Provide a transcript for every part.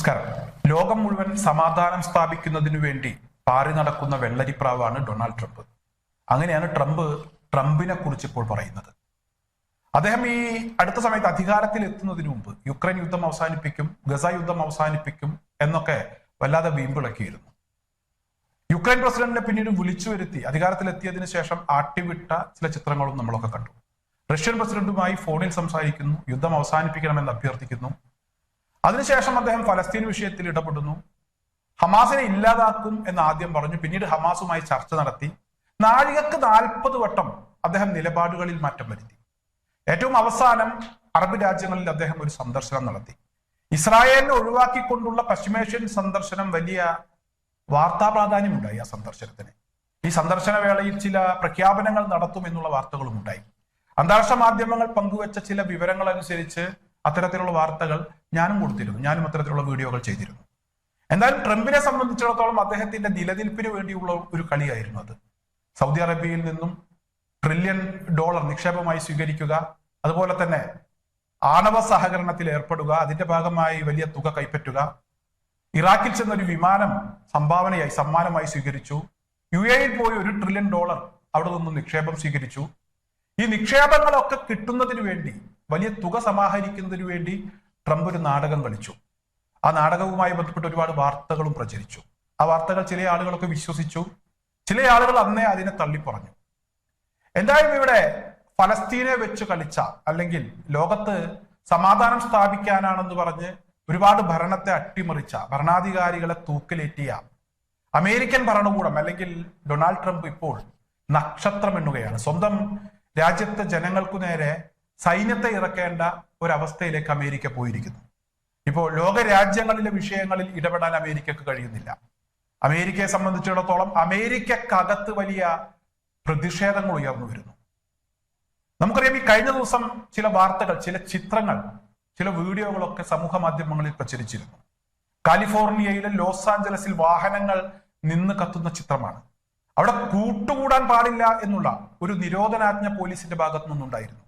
നമസ്കാരം. ലോകം മുഴുവൻ സമാധാനം സ്ഥാപിക്കുന്നതിനു വേണ്ടി പാറി നടക്കുന്ന വെള്ളരിപ്രാവാണ് ഡൊണാൾഡ് ട്രംപ്. അങ്ങനെയാണ് ട്രംപിനെ കുറിച്ച് ഇപ്പോൾ പറയുന്നത്. അദ്ദേഹം ഈ അടുത്ത സമയത്ത് അധികാരത്തിൽ എത്തുന്നതിന് മുമ്പ് യുക്രൈൻ യുദ്ധം അവസാനിപ്പിക്കും, ഗസ യുദ്ധം അവസാനിപ്പിക്കും എന്നൊക്കെ വല്ലാതെ വീമ്പിളക്കിയിരുന്നു. യുക്രൈൻ പ്രസിഡന്റിനെ പിന്നീട് വിളിച്ചു വരുത്തി അധികാരത്തിലെത്തിയതിനു ശേഷം ആട്ടിവിട്ട ചില ചിത്രങ്ങളും നമ്മളൊക്കെ കണ്ടു. റഷ്യൻ പ്രസിഡന്റുമായി ഫോണിൽ സംസാരിക്കുന്നു, യുദ്ധം അവസാനിപ്പിക്കണമെന്ന് അഭ്യർത്ഥിക്കുന്നു. അതിനുശേഷം അദ്ദേഹം ഫലസ്തീൻ വിഷയത്തിൽ ഇടപെടുന്നു. ഹമാസിനെ ഇല്ലാതാക്കും എന്ന് ആദ്യം പറഞ്ഞു, പിന്നീട് ഹമാസുമായി ചർച്ച നടത്തി. നാഴികക്ക് 40 വട്ടം അദ്ദേഹം നിലപാടുകളിൽ മാറ്റം വരുത്തി. ഏറ്റവും അവസാനം അറബ് രാജ്യങ്ങളിൽ അദ്ദേഹം ഒരു സന്ദർശനം നടത്തി. ഇസ്രായേലിനെ ഒഴിവാക്കിക്കൊണ്ടുള്ള പശ്ചിമേഷ്യൻ സന്ദർശനം വലിയ വാർത്താ പ്രാധാന്യമുണ്ടായി ആ സന്ദർശനത്തിന്. ഈ സന്ദർശന വേളയിൽ ചില പ്രഖ്യാപനങ്ങൾ നടത്തുമെന്നുള്ള വാർത്തകളും ഉണ്ടായി. അന്താരാഷ്ട്ര മാധ്യമങ്ങൾ പങ്കുവച്ച ചില വിവരങ്ങൾ അനുസരിച്ച് അത്തരത്തിലുള്ള വാർത്തകൾ ഞാനും കൊടുത്തിരുന്നു, ഞാനും അത്തരത്തിലുള്ള വീഡിയോകൾ ചെയ്തിരുന്നു. എന്തായാലും ട്രംപിനെ സംബന്ധിച്ചിടത്തോളം അദ്ദേഹത്തിന്റെ നിലനിൽപ്പിന് വേണ്ടിയുള്ള ഒരു കളിയായിരുന്നു അത്. സൗദി അറേബ്യയിൽ നിന്നും $1 ട്രില്യൺ നിക്ഷേപമായി സ്വീകരിക്കുക, അതുപോലെ തന്നെ ആണവ സഹകരണത്തിൽ ഏർപ്പെടുക, അതിന്റെ ഭാഗമായി വലിയ തുക കൈപ്പറ്റുക, ഇറാഖിൽ ചെന്നൊരു വിമാനം സമ്മാനമായി സ്വീകരിച്ചു, UAE പോയി $1 ട്രില്യൺ അവിടെ നിന്നും നിക്ഷേപം സ്വീകരിച്ചു. ഈ നിക്ഷേപങ്ങളൊക്കെ കിട്ടുന്നതിന് വേണ്ടി, വലിയ തുക സമാഹരിക്കുന്നതിന് വേണ്ടി ട്രംപ് ഒരു നാടകം കളിച്ചു. ആ നാടകവുമായി ബന്ധപ്പെട്ട് ഒരുപാട് വാർത്തകളും പ്രചരിച്ചു. ആ വാർത്തകൾ ചില ആളുകളൊക്കെ വിശ്വസിച്ചു, ചില ആളുകൾ അന്നേ അതിനെ തള്ളിപ്പറഞ്ഞു. എന്തായാലും ഇവിടെ ഫലസ്തീനെ വെച്ച് കളിച്ച, അല്ലെങ്കിൽ ലോകത്ത് സമാധാനം സ്ഥാപിക്കാനാണെന്ന് പറഞ്ഞ് ഒരുപാട് ഭരണത്തെ അട്ടിമറിച്ച, ഭരണാധികാരികളെ തൂക്കിലേറ്റിയ അമേരിക്കൻ ഭരണകൂടം അല്ലെങ്കിൽ ഡൊണാൾഡ് ട്രംപ് ഇപ്പോൾ നക്ഷത്രം എണ്ണുകയാണ്. സ്വന്തം രാജ്യത്തെ ജനങ്ങൾക്കു നേരെ സൈന്യത്തെ ഇറക്കേണ്ട ഒരവസ്ഥയിലേക്ക് അമേരിക്ക പോയിരിക്കുന്നു. ഇപ്പോൾ ലോക രാജ്യങ്ങളിലെ വിഷയങ്ങളിൽ ഇടപെടാൻ അമേരിക്കക്ക് കഴിയുന്നില്ല. അമേരിക്കയെ സംബന്ധിച്ചിടത്തോളം അമേരിക്കക്കകത്ത് വലിയ പ്രതിഷേധങ്ങൾ ഉയർന്നു വരുന്നു. നമുക്കറിയാം, ഈ കഴിഞ്ഞ ദിവസം ചില വാർത്തകൾ, ചില ചിത്രങ്ങൾ, ചില വീഡിയോകളൊക്കെ സമൂഹ മാധ്യമങ്ങളിൽ പ്രചരിച്ചിരുന്നു. കാലിഫോർണിയയിലെ ലോസ് ആഞ്ചലസിൽ വാഹനങ്ങൾ നിന്ന് കത്തുന്ന ചിത്രമാണ്. അവിടെ കൂട്ടുകൂടാൻ പാടില്ല എന്നുള്ള ഒരു നിരോധനാജ്ഞ പോലീസിന്റെ ഭാഗത്തു നിന്നുണ്ടായിരുന്നു.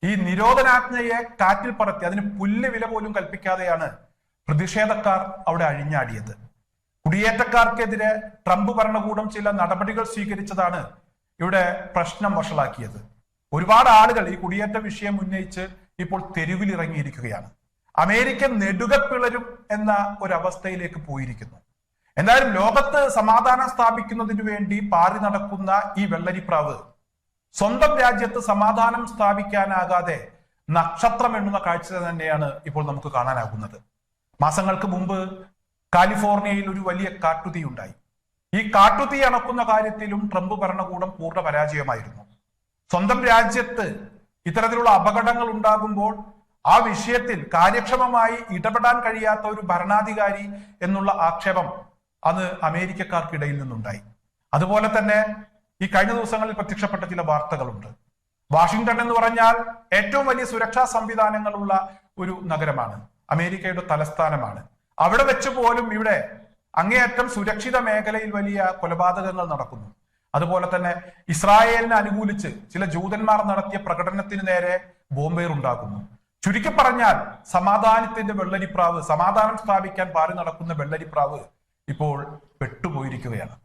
ഈ നിരോധനാജ്ഞയെ കാറ്റിൽ പറത്തി അതിന് പുല്ല് വില പോലും കൽപ്പിക്കാതെയാണ് പ്രതിഷേധക്കാർ അവിടെ അഴിഞ്ഞാടിയത്. കുടിയേറ്റക്കാർക്കെതിരെ ട്രംപ് ഭരണകൂടം ചില നടപടികൾ സ്വീകരിച്ചതാണ് ഇവിടെ പ്രശ്നം വഷളാക്കിയത്. ഒരുപാട് ആളുകൾ ഈ കുടിയേറ്റ വിഷയം ഉന്നയിച്ച് ഇപ്പോൾ തെരുവിലിറങ്ങിയിരിക്കുകയാണ്. അമേരിക്ക നെടുകെ പിളരും എന്ന ഒരവസ്ഥയിലേക്ക് പോയിരിക്കുന്നു. എന്തായാലും ലോകത്ത് സമാധാനം സ്ഥാപിക്കുന്നതിന് വേണ്ടി പാറി നടക്കുന്ന ഈ വെള്ളരിപ്രാവ് സ്വന്തം രാജ്യത്ത് സമാധാനം സ്ഥാപിക്കാനാകാതെ നക്ഷത്രം എണ്ണുന്ന കാഴ്ച തന്നെയാണ് ഇപ്പോൾ നമുക്ക് കാണാനാകുന്നത്. മാസങ്ങൾക്ക് മുമ്പ് കാലിഫോർണിയയിൽ ഒരു വലിയ കാട്ടുതീ ഉണ്ടായി. ഈ കാട്ടുതീ അണക്കുന്ന കാര്യത്തിലും ട്രംപ് ഭരണകൂടം പൂർണ്ണ പരാജയമായിരുന്നു. സ്വന്തം രാജ്യത്ത് ഇത്തരത്തിലുള്ള അപകടങ്ങൾ ഉണ്ടാകുമ്പോൾ ആ വിഷയത്തിൽ കാര്യക്ഷമമായി ഇടപെടാൻ കഴിയാത്ത ഒരു ഭരണാധികാരി എന്നുള്ള ആക്ഷേപം അത് അമേരിക്കക്കാർക്കിടയിൽ നിന്നുണ്ടായി. അതുപോലെ തന്നെ ഈ കഴിഞ്ഞ ദിവസങ്ങളിൽ പ്രത്യക്ഷപ്പെട്ട ചില വാർത്തകളുണ്ട്. വാഷിംഗ്ടൺ എന്ന് പറഞ്ഞാൽ ഏറ്റവും വലിയ സുരക്ഷാ സംവിധാനങ്ങളുള്ള ഒരു നഗരമാണ്, അമേരിക്കയുടെ തലസ്ഥാനമാണ്. അവിടെ വെച്ച് പോലും ഇവിടെ അങ്ങേയറ്റം സുരക്ഷിത മേഖലയിൽ വലിയ കൊലപാതകങ്ങൾ നടക്കുന്നു. അതുപോലെ തന്നെ ഇസ്രായേലിനെ അനുകൂലിച്ച് ചില ജൂതന്മാർ നടത്തിയ പ്രകടനത്തിന് നേരെ ബോംബേർ ഉണ്ടാക്കുന്നു. ചുരുക്കി പറഞ്ഞാൽ സമാധാനത്തിന്റെ വെള്ളരിപ്രാവ്, സമാധാനം സ്ഥാപിക്കാൻ പാറി നടക്കുന്ന വെള്ളരിപ്രാവ് ഇപ്പോൾ പെട്ടുപോയിരിക്കുകയാണ്.